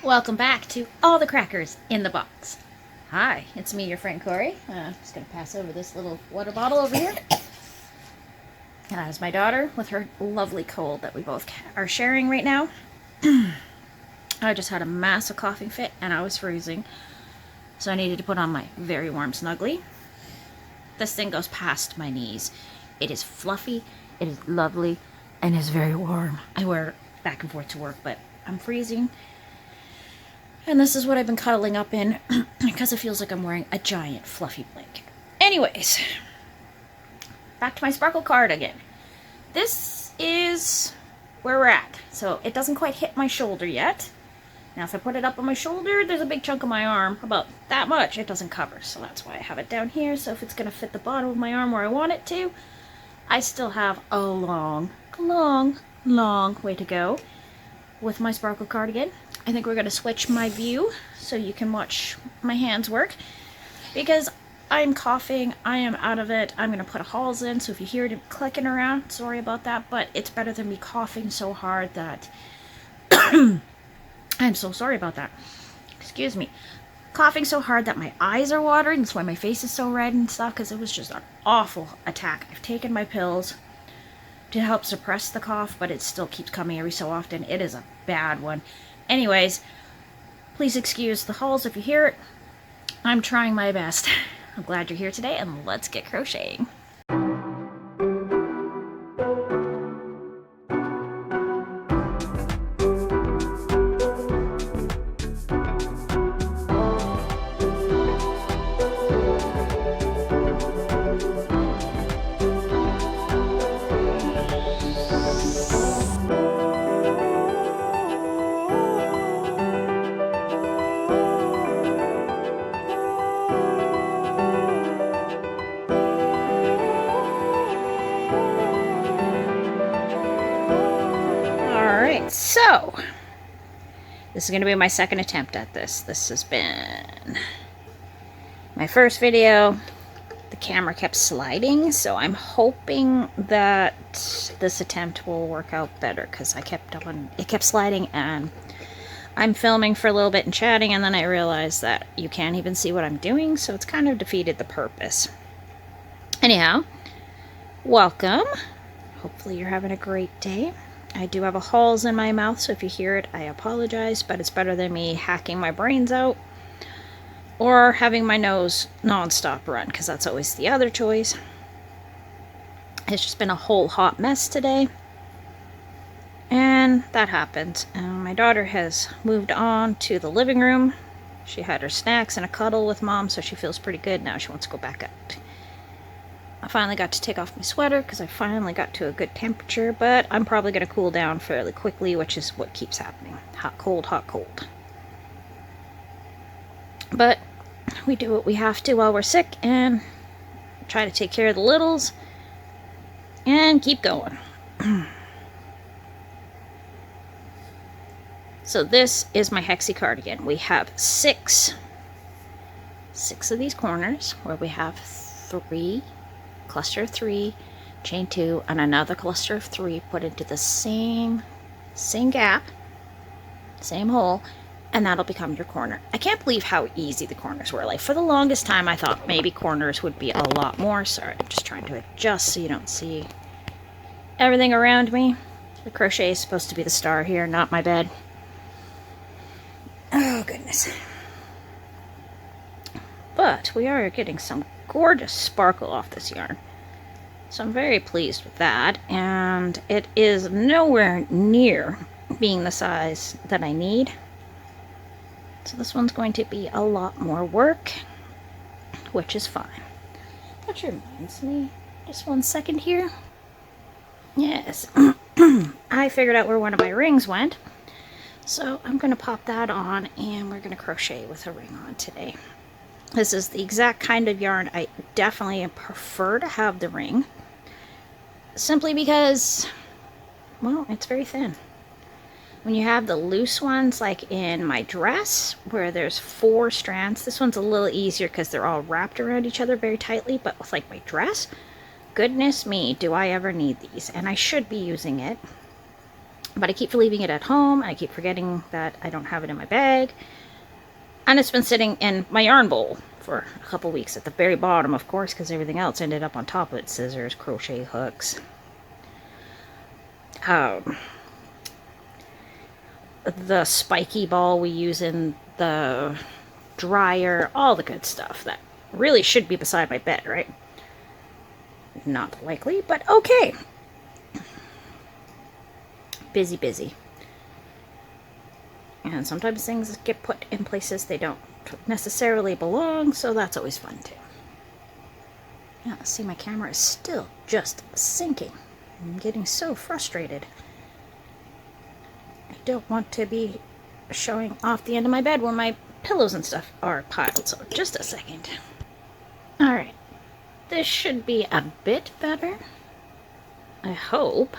Welcome back to All the Crackers in the Box. Hi, it's me, your friend Corey. Just gonna pass over this little water bottle over here. And that is my daughter with her lovely cold that we both are sharing right now. I just had a massive coughing fit and I was freezing, so I needed to put on my very warm snuggly. This thing goes past my knees. It is fluffy, it is lovely, and is very warm. I wear it back and forth to work, but I'm freezing. And this is what I've been cuddling up in because it feels like I'm wearing a giant fluffy blanket. Anyways, back to my sparkle card again. This is where we're at. So it doesn't quite hit my shoulder yet. Now if I put it up on my shoulder, there's a big chunk of my arm, about that much, it doesn't cover. So that's why I have it down here. So if it's going to fit the bottom of my arm where I want it to, I still have a long way to go with my sparkle cardigan. I think we're going to switch my view so you can watch my hands work, because I'm coughing, I am out of it. I'm going to put Halls in, so if you hear it clicking around, sorry about that, but it's better than me coughing so hard that I'm so sorry about that. Excuse me. Coughing so hard that my eyes are watering. That's why my face is so red and stuff, because it was just an awful attack. I've taken my pills to help suppress the cough, but it still keeps coming every so often. It is a bad one. Anyways, please excuse the Halls if you hear it. I'm trying my best. I'm glad you're here today, and let's get crocheting. So, this is going to be my second attempt at this. This has been my first video. The camera kept sliding, so I'm hoping that this attempt will work out better, because it kept sliding, and I'm filming for a little bit and chatting, and then I realized that you can't even see what I'm doing, so it's kind of defeated the purpose. Anyhow, welcome. Hopefully you're having a great day. I do have a Halls in my mouth, so if you hear it, I apologize, but it's better than me hacking my brains out or having my nose non-stop run, because that's always the other choice. It's just been a whole hot mess today, and that happened. My daughter has moved on to the living room. She had her snacks and a cuddle with Mom, so she feels pretty good. Now she wants to go back out. I finally got to take off my sweater because I finally got to a good temperature, but I'm probably going to cool down fairly quickly, which is what keeps happening. Hot, cold, hot, cold. But we do what we have to while we're sick and try to take care of the littles and keep going. So this is my Hexie cardigan. We have six of these corners where we have cluster of 3, chain 2, and another cluster of 3 put into the same gap, same hole, and that'll become your corner. I can't believe how easy the corners were. Like, for the longest time I thought maybe corners would be a lot more. Sorry, I'm just trying to adjust so you don't see everything around me. The crochet is supposed to be the star here, not my bed. Oh goodness. But we are getting some gorgeous sparkle off this yarn, so I'm very pleased with that, and it is nowhere near being the size that I need, so this one's going to be a lot more work, which is fine. That reminds me, just 1 second here. Yes. I figured out where one of my rings went, so I'm going to pop that on, and we're going to crochet with a ring on today. This is the exact kind of yarn I definitely prefer to have the ring, simply because, well, it's very thin. When you have the loose ones, like in my dress, where there's 4 strands, this one's a little easier because they're all wrapped around each other very tightly, but with like my dress, goodness me, do I ever need these, and I should be using it. But I keep leaving it at home, and I keep forgetting that I don't have it in my bag. And it's been sitting in my yarn bowl for a couple weeks at the very bottom, of course, because everything else ended up on top of it. Scissors, crochet hooks. The spiky ball we use in the dryer, all the good stuff that really should be beside my bed, right? Not likely, but okay. Busy, busy. And sometimes things get put in places they don't necessarily belong, so that's always fun too. Yeah, see, my camera is still just sinking. I'm getting so frustrated. I don't want to be showing off the end of my bed where my pillows and stuff are piled, so just a second. Alright, this should be a bit better. I hope.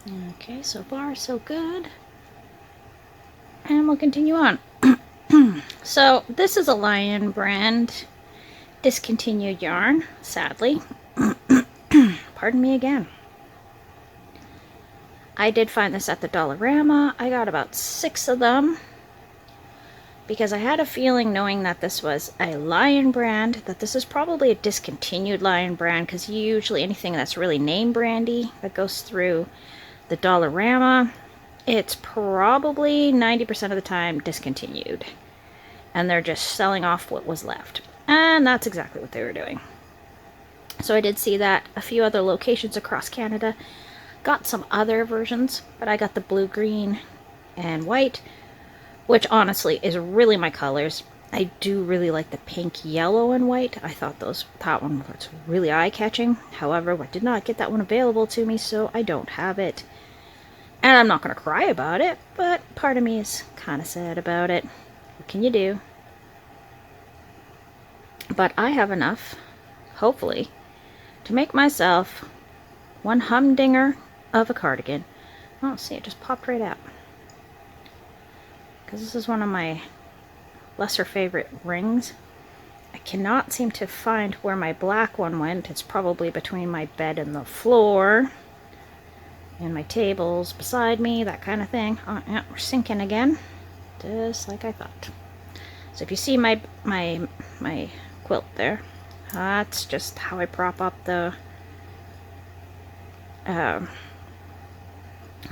Okay, so far so good. And we'll continue on. So this is a Lion brand discontinued yarn, sadly. Pardon me again. I did find this at the Dollarama. I got about 6 of them because I had a feeling, knowing that this was a Lion brand, that this is probably a discontinued Lion brand, because usually anything that's really name brandy that goes through the Dollarama, it's probably 90% of the time discontinued. And they're just selling off what was left. And that's exactly what they were doing. So I did see that a few other locations across Canada got some other versions, but I got the blue, green, and white, which honestly is really my colors. I do really like the pink, yellow, and white. I thought that one was really eye-catching. However, I did not get that one available to me, so I don't have it. And I'm not going to cry about it, but part of me is kind of sad about it. What can you do? But I have enough, hopefully, to make myself one humdinger of a cardigan. Oh, see, it just popped right out. Because this is one of my lesser favorite rings. I cannot seem to find where my black one went. It's probably between my bed and the floor. And my tables beside me, that kind of thing. Oh, yeah, we're sinking again. Just like I thought. So if you see my quilt there, that's just how I prop up the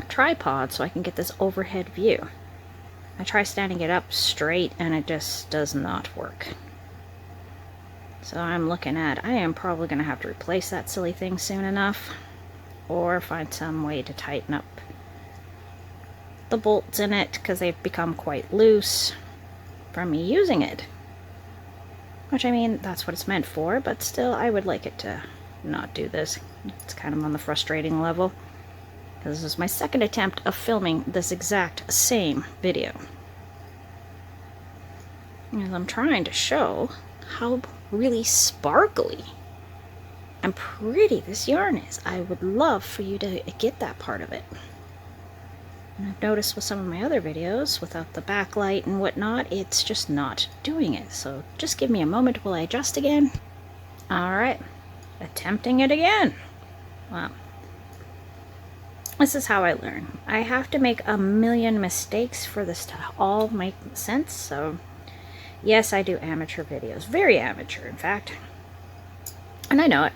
tripod so I can get this overhead view. I try standing it up straight and it just does not work. So I'm looking at, I am probably going to have to replace that silly thing soon enough, or find some way to tighten up the bolts in it, because they've become quite loose from me using it. Which, I mean, that's what it's meant for, but still, I would like it to not do this. It's kind of on the frustrating level. This is my second attempt of filming this exact same video. And I'm trying to show how really sparkly and pretty this yarn is. I would love for you to get that part of it. And I've noticed with some of my other videos, without the backlight and whatnot, it's just not doing it. So just give me a moment while I adjust again. Alright, attempting it again. Wow. This is how I learn. I have to make a million mistakes for this to all make sense. So yes, I do amateur videos. Very amateur, in fact. And I know it.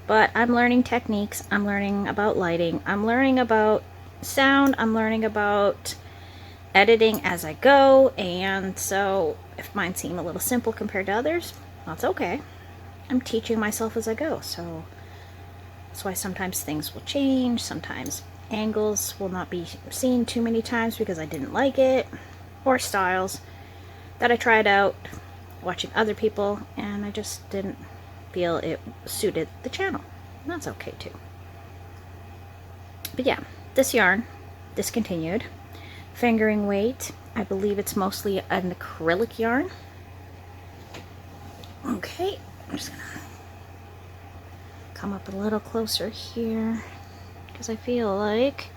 But I'm learning techniques. I'm learning about lighting. I'm learning about sound. I'm learning about editing as I go. And so if mine seem a little simple compared to others, that's okay. I'm teaching myself as I go. So that's why sometimes things will change. Sometimes angles will not be seen too many times because I didn't like it. Or styles that I tried out watching other people and I just didn't feel it suited the channel. And that's okay too. But yeah, this yarn, discontinued. Fingering weight, I believe it's mostly an acrylic yarn. Okay, I'm just gonna come up a little closer here because I feel like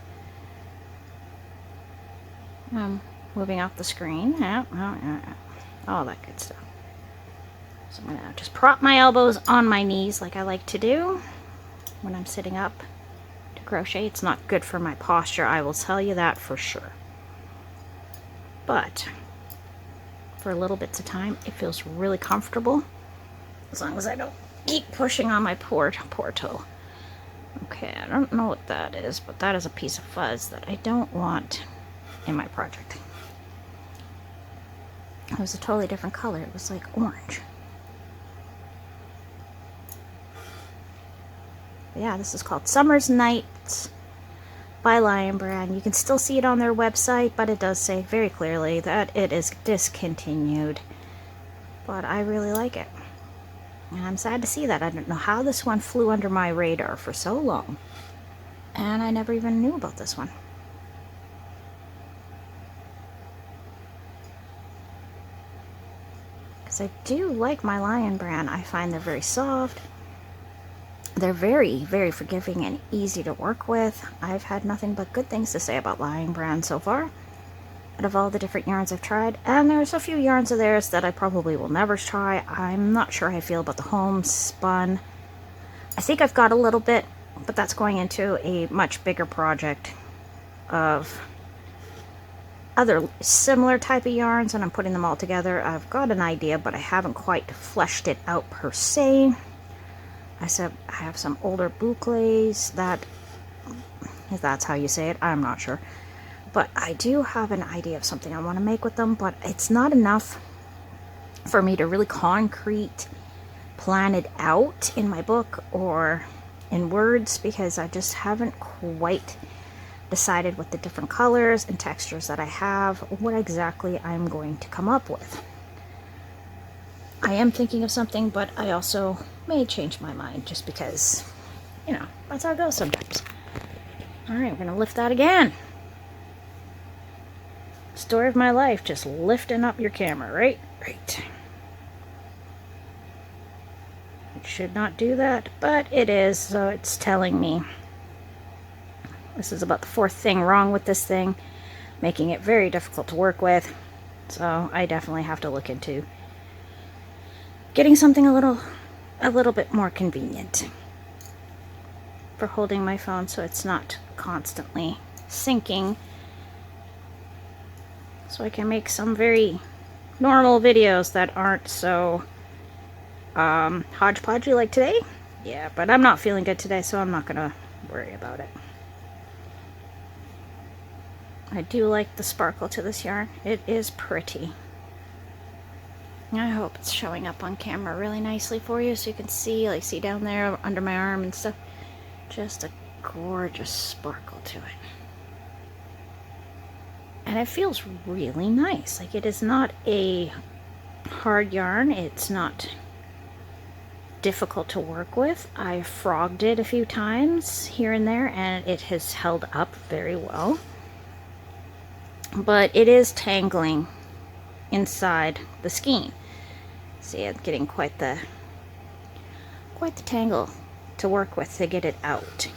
I'm moving off the screen. Yeah, all that good stuff. So I'm gonna just prop my elbows on my knees like I like to do when I'm sitting up to crochet. It's not good for my posture, I will tell you that for sure. But for little bits of time, it feels really comfortable, as long as I don't keep pushing on my poor toe. Okay, I don't know what that is, but that is a piece of fuzz that I don't want in my project. It was a totally different color. It was like orange. But yeah, this is called Summer's Nights by Lion Brand. You can still see it on their website, but it does say very clearly that it is discontinued. But I really like it. And I'm sad to see that. I don't know how this one flew under my radar for so long. And I never even knew about this one. Because I do like my Lion Brand. I find they're very soft. They're very, very forgiving and easy to work with. I've had nothing but good things to say about Lion Brand so far, out of all the different yarns I've tried. And there's a few yarns of theirs that I probably will never try. I'm not sure how I feel about the homespun. I think I've got a little bit, but that's going into a much bigger project of other similar type of yarns, and I'm putting them all together. I've got an idea, but I haven't quite fleshed it out per se. I have some older boucles that, if that's how you say it, I'm not sure. But I do have an idea of something I want to make with them, but it's not enough for me to really concrete plan it out in my book or in words, because I just haven't quite decided what the different colors and textures that I have, what exactly I'm going to come up with. I am thinking of something, but I also may change my mind just because, you know, that's how it goes sometimes. Alright, we're going to lift that again. Story of my life, just lifting up your camera, right? Right. It should not do that, but it is, so it's telling me. This is about the fourth thing wrong with this thing, making it very difficult to work with. So I definitely have to look into getting something a little bit more convenient for holding my phone, so it's not constantly syncing, so I can make some very normal videos that aren't so hodgepodgey like today. Yeah, but I'm not feeling good today, so I'm not gonna worry about it. I do like the sparkle to this yarn. It is pretty. I hope it's showing up on camera really nicely for you, so you can see, like, see down there under my arm and stuff. Just a gorgeous sparkle to it. And it feels really nice. Like, it is not a hard yarn. It's not difficult to work with. I frogged it a few times here and there, and it has held up very well. But it is tangling inside the skein. See, it's getting quite the tangle to work with to get it out.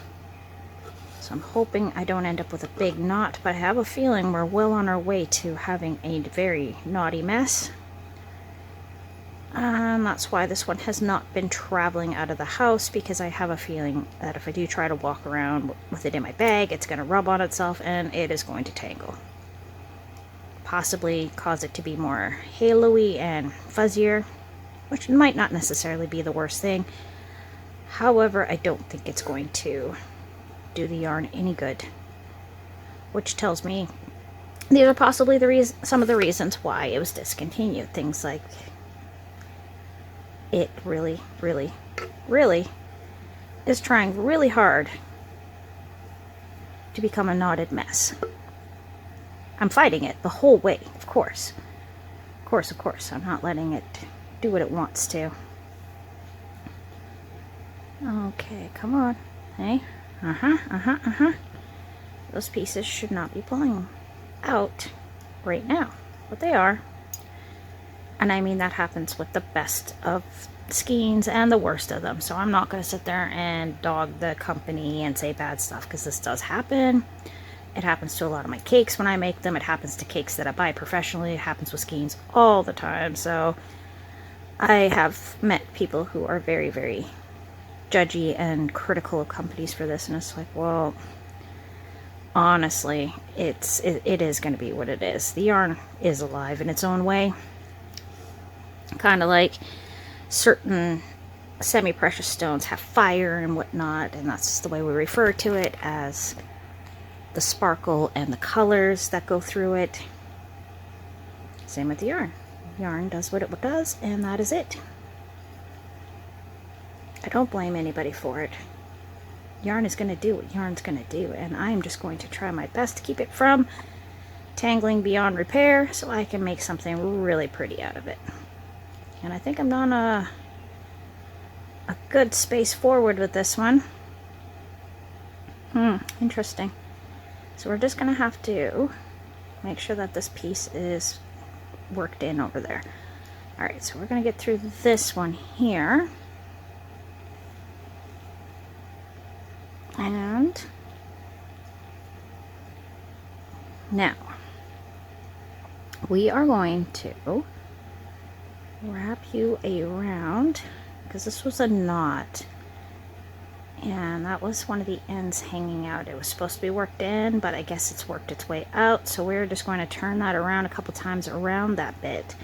So I'm hoping I don't end up with a big knot, but I have a feeling we're well on our way to having a very knotty mess. And that's why this one has not been traveling out of the house, because I have a feeling that if I do try to walk around with it in my bag, it's going to rub on itself and it is going to tangle. Possibly cause it to be more halo-y and fuzzier, which might not necessarily be the worst thing. However, I don't think it's going to do the yarn any good, which tells me these are possibly some of the reasons why it was discontinued. Things like it really, really, really is trying really hard to become a knotted mess. I'm fighting it the whole way, of course. Of course. I'm not letting it do what it wants to. Okay, come on. Hey? Those pieces should not be pulling out right now, but they are. And I mean, that happens with the best of skeins and the worst of them. So I'm not going to sit there and dog the company and say bad stuff, because this does happen. It happens to a lot of my cakes when I make them. It happens to cakes that I buy professionally. It happens with skeins all the time. So I have met people who are very, very judgy and critical of companies for this, and it's like, well, honestly, it is going to be what it is. The yarn is alive in its own way, kind of like certain semi-precious stones have fire and whatnot, and that's just the way we refer to it, as the sparkle and the colors that go through it. Same with the yarn. Yarn does what it does, and that is it. I don't blame anybody for it. Yarn is going to do what yarn's going to do, and I am just going to try my best to keep it from tangling beyond repair so I can make something really pretty out of it. And I think I'm on a good space forward with this one. Interesting. So we're just going to have to make sure that this piece is worked in over there. Alright, so we're going to get through this one here. And now we are going to wrap you around, because this was a knot and that was one of the ends hanging out. It was supposed to be worked in, but I guess it's worked its way out, so we're just going to turn that around a couple times around that bit,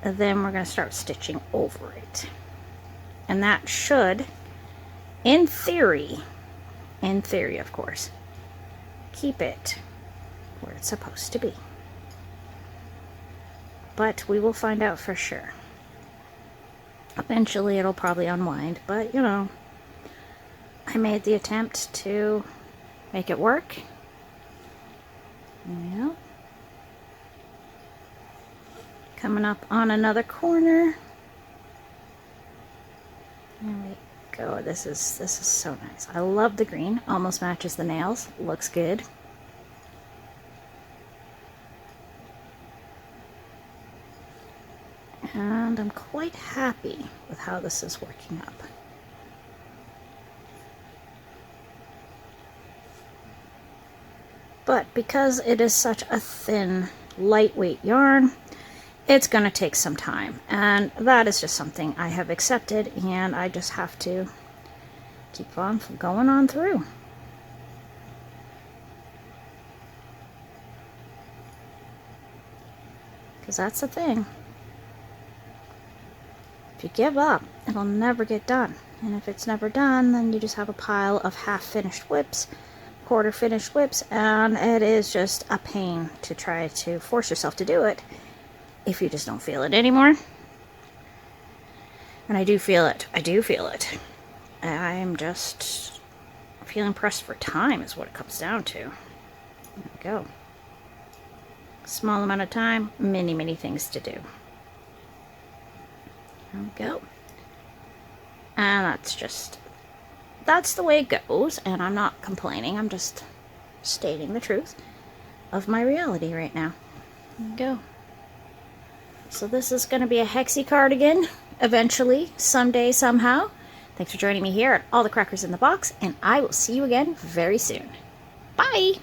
and then we're going to start stitching over it. And that should, in theory of course, keep it where it's supposed to be. But we will find out for sure. Eventually it'll probably unwind, but you know, I made the attempt to make it work. Yeah. Coming up on another corner. There we go. This is so nice. I love the green. Almost matches the nails. Looks good. And I'm quite happy with how this is working up. But because it is such a thin, lightweight yarn, it's going to take some time. And that is just something I have accepted, and I just have to keep on going on through. Because that's the thing. If you give up, it'll never get done. And if it's never done, then you just have a pile of half-finished whips, quarter-finished whips, and it is just a pain to try to force yourself to do it if you just don't feel it anymore. And I do feel it. I do feel it. I'm just feeling pressed for time is what it comes down to. There we go. Small amount of time, many, many things to do. There we go. And that's the way it goes, and I'm not complaining. I'm just stating the truth of my reality right now. There we go. So this is going to be a Hexie cardigan eventually, someday, somehow. Thanks for joining me here at All the Crackers in the Box, and I will see you again very soon. Bye!